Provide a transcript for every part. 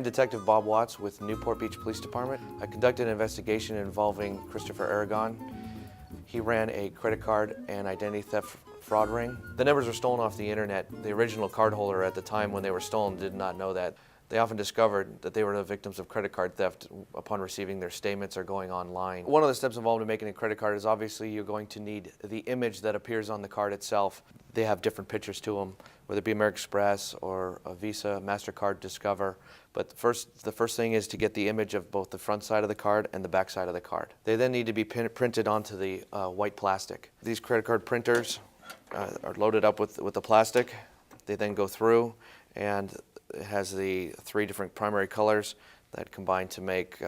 Detective Bob Watts with Newport Beach Police Department. I conducted an investigation involving Christopher Aragon. He ran a credit card and identity theft fraud ring. The numbers were stolen off the internet. The original cardholder at the time when they were stolen did not know that. They often discovered that they were the victims of credit card theft upon receiving their statements or going online. One of the steps involved in making a credit card is obviously you're going to need the image that appears on the card itself. They have different pictures to them, whether it be American Express or a Visa, MasterCard, Discover. But the first thing is to get the image of both the front side of the card and the back side of the card. They then need to be printed onto the white plastic. These credit card printers are loaded up with the plastic. They then go through, and it has the 3 different primary colors that combine to make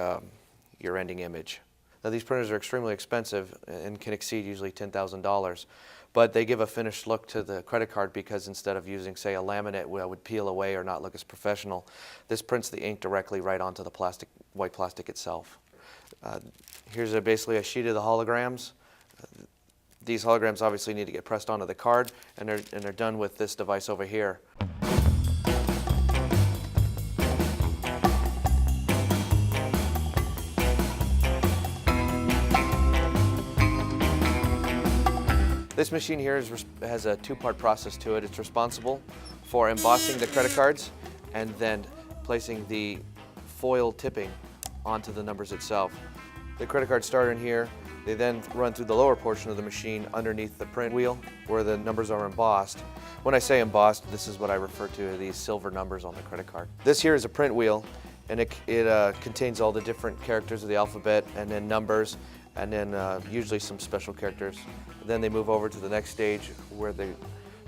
your ending image. Now, these printers are extremely expensive and can exceed usually $10,000, but they give a finished look to the credit card because instead of using, say, a laminate that would peel away or not look as professional, this prints the ink directly right onto the white plastic itself. Here's basically a sheet of the holograms. These holograms obviously need to get pressed onto the card, and they're done with this device over here. This machine here has a 2-part process to it. It's responsible for embossing the credit cards and then placing the foil tipping onto the numbers itself. The credit cards start in here. They then run through the lower portion of the machine underneath the print wheel where the numbers are embossed. When I say embossed, this is what I refer to as these silver numbers on the credit card. This here is a print wheel, and it contains all the different characters of the alphabet and then numbers, and then usually some special characters. Then they move over to the next stage where the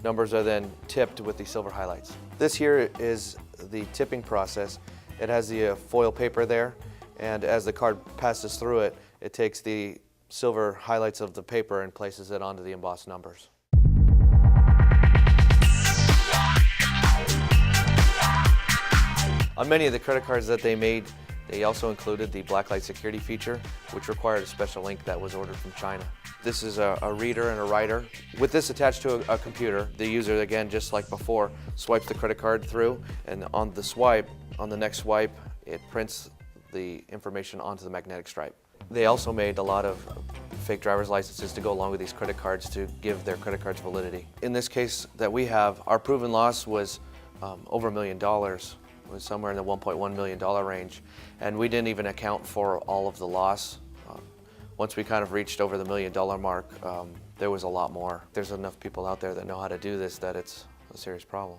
numbers are then tipped with the silver highlights. This here is the tipping process. It has the foil paper there, and as the card passes through it, it takes the silver highlights of the paper and places it onto the embossed numbers. On many of the credit cards that they made, they also included the blacklight security feature, which required a special ink that was ordered from China. This is a reader and a writer. With this attached to a computer, the user, again, just like before, swipes the credit card through, and on the next swipe, it prints the information onto the magnetic stripe. They also made a lot of fake driver's licenses to go along with these credit cards to give their credit cards validity. In this case that we have, our proven loss was over $1 million. It was somewhere in the $1.1 million range, and we didn't even account for all of the loss. Once we kind of reached over the $1 million mark, there was a lot more. There's enough people out there that know how to do this that it's a serious problem.